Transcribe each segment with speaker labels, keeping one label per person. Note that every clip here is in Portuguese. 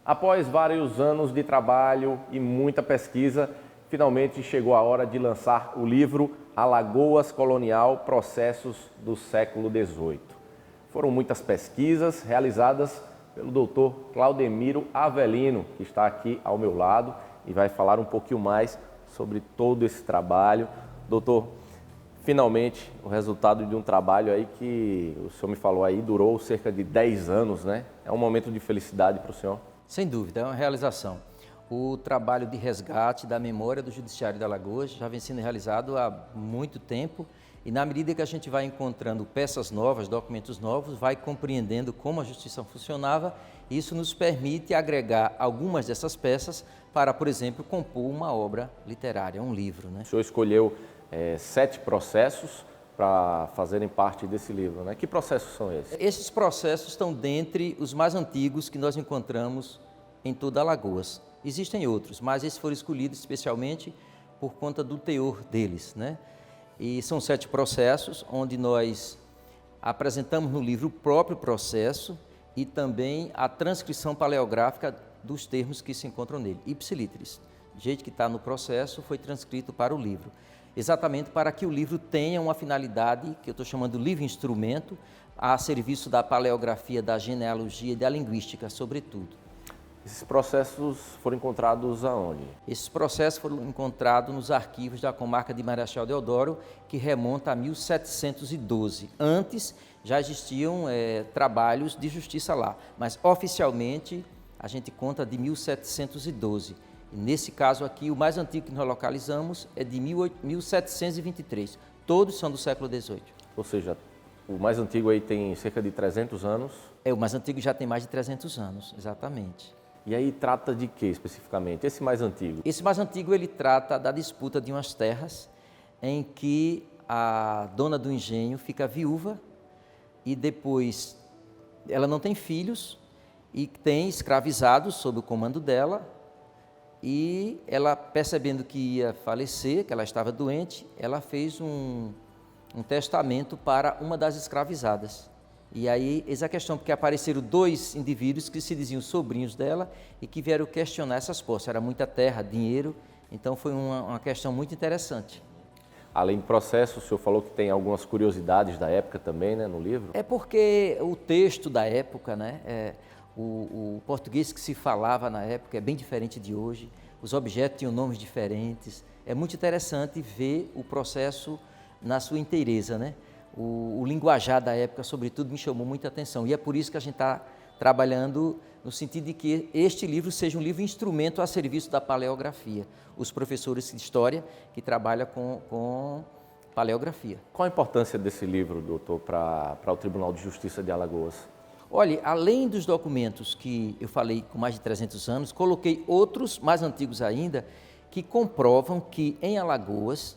Speaker 1: Após vários anos de trabalho e muita pesquisa, finalmente chegou a hora de lançar o livro Alagoas Colonial, Processos do Século XVIII. Foram muitas pesquisas realizadas pelo Dr. Claudemiro Avelino, que está aqui ao meu lado e vai falar um pouquinho mais sobre todo esse trabalho. Doutor, finalmente o resultado de um trabalho aí que o senhor me falou aí durou cerca de 10 anos, né? É um momento de felicidade para o senhor?
Speaker 2: Sem dúvida, é uma realização. O trabalho de resgate da memória do Judiciário de Alagoas já vem sendo realizado há muito tempo e na medida que a gente vai encontrando peças novas, documentos novos, vai compreendendo como a justiça funcionava, isso nos permite agregar algumas dessas peças para, por exemplo, compor uma obra literária, um livro, né?
Speaker 1: O senhor escolheu 7 processos para fazerem parte desse livro, né? Que processos são esses?
Speaker 2: Esses processos estão dentre os mais antigos que nós encontramos em toda Alagoas. Existem outros, mas esses foram escolhidos especialmente por conta do teor deles, né? E são 7 processos, onde nós apresentamos no livro o próprio processo e também a transcrição paleográfica dos termos que se encontram nele, ipsiliteris. Do jeito que está no processo, foi transcrito para o livro. Exatamente para que o livro tenha uma finalidade, que eu estou chamando de livro-instrumento, a serviço da paleografia, da genealogia e da linguística, sobretudo.
Speaker 1: Esses processos foram encontrados aonde?
Speaker 2: Esses processos foram encontrados nos arquivos da comarca de Marechal Deodoro, que remonta a 1712. Antes já existiam trabalhos de justiça lá, mas oficialmente a gente conta de 1712. E nesse caso aqui, o mais antigo que nós localizamos é de 1723. Todos são do século XVIII.
Speaker 1: Ou seja, o mais antigo aí tem cerca de 300 anos.
Speaker 2: O mais antigo já tem mais de 300 anos, exatamente.
Speaker 1: E aí trata de quê especificamente, esse mais antigo?
Speaker 2: Esse mais antigo ele trata da disputa de umas terras em que a dona do engenho fica viúva e depois ela não tem filhos e tem escravizados sob o comando dela. E ela, percebendo que ia falecer, que ela estava doente, ela fez um testamento para uma das escravizadas. E aí, eis a questão, porque apareceram 2 indivíduos que se diziam sobrinhos dela e que vieram questionar essas posses. Era muita terra, dinheiro, então foi uma questão muito interessante.
Speaker 1: Além do processo, o senhor falou que tem algumas curiosidades da época também, né, no livro?
Speaker 2: É porque o texto da época, né, o português que se falava na época é bem diferente de hoje, os objetos tinham nomes diferentes, é muito interessante ver o processo na sua inteireza, né? O linguajar da época, sobretudo, me chamou muita atenção e é por isso que a gente está trabalhando no sentido de que este livro seja um livro instrumento a serviço da paleografia, os professores de história que trabalham com paleografia.
Speaker 1: Qual a importância desse livro, doutor, para o Tribunal de Justiça de Alagoas?
Speaker 2: Olha, além dos documentos que eu falei com mais de 300 anos, coloquei outros, mais antigos ainda, que comprovam que em Alagoas,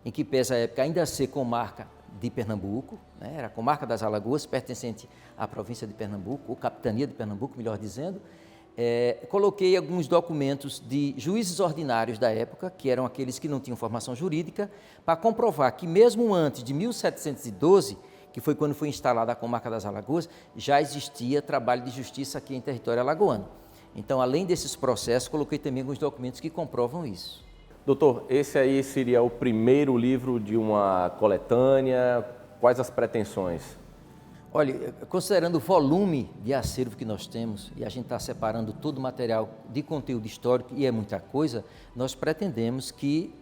Speaker 2: em que pesa a época ainda ser comarca de Pernambuco, né, era a comarca das Alagoas, pertencente à província de Pernambuco, ou capitania de Pernambuco, melhor dizendo, coloquei alguns documentos de juízes ordinários da época, que eram aqueles que não tinham formação jurídica, para comprovar que mesmo antes de 1712, que foi quando foi instalada a comarca das Alagoas, já existia trabalho de justiça aqui em território alagoano. Então, além desses processos, coloquei também alguns documentos que comprovam isso.
Speaker 1: Doutor, esse aí seria o primeiro livro de uma coletânea? Quais as pretensões?
Speaker 2: Olha, considerando o volume de acervo que nós temos, e a gente está separando todo o material de conteúdo histórico, e é muita coisa, nós pretendemos que,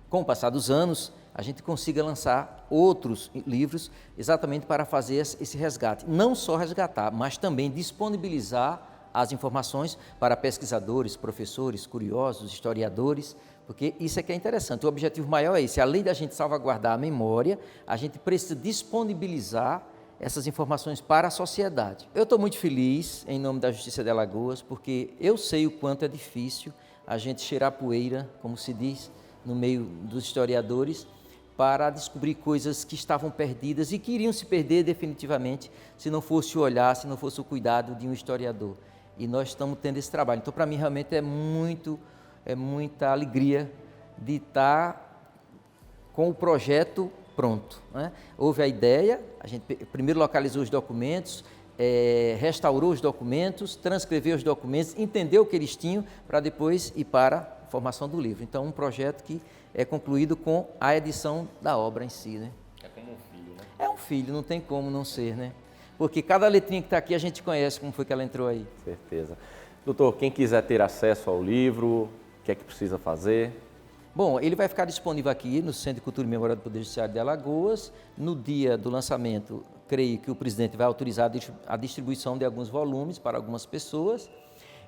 Speaker 2: com o passar dos anos, a gente consiga lançar outros livros exatamente para fazer esse resgate. Não só resgatar, mas também disponibilizar as informações para pesquisadores, professores, curiosos, historiadores, porque isso é que é interessante. O objetivo maior é esse, além da gente salvaguardar a memória, a gente precisa disponibilizar essas informações para a sociedade. Eu estou muito feliz, em nome da Justiça de Alagoas, porque eu sei o quanto é difícil a gente cheirar poeira, como se diz, no meio dos historiadores, para descobrir coisas que estavam perdidas e que iriam se perder definitivamente se não fosse o olhar, se não fosse o cuidado de um historiador. E nós estamos tendo esse trabalho. Então, para mim, realmente é muita alegria de estar com o projeto pronto, né? Houve a ideia, a gente primeiro localizou os documentos, restaurou os documentos, transcreveu os documentos, entendeu o que eles tinham para depois ir para a formação do livro. Então, um projeto que é concluído com a edição da obra em si, né?
Speaker 1: É como um filho, né?
Speaker 2: É um filho, não tem como não ser, né? Porque cada letrinha que está aqui a gente conhece como foi que ela entrou aí.
Speaker 1: Certeza. Doutor, quem quiser ter acesso ao livro, o que é que precisa fazer?
Speaker 2: Bom, ele vai ficar disponível aqui no Centro de Cultura e Memória do Poder Judiciário de Alagoas. No dia do lançamento, creio que o presidente vai autorizar a distribuição de alguns volumes para algumas pessoas.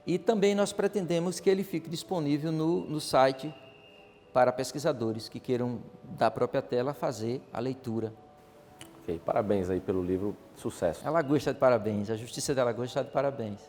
Speaker 2: E também nós pretendemos que ele fique disponível no site para pesquisadores que queiram, da própria tela, fazer a leitura.
Speaker 1: Ok, parabéns aí pelo livro, sucesso.
Speaker 2: Alagoas está de parabéns, a Justiça de Alagoas está de parabéns.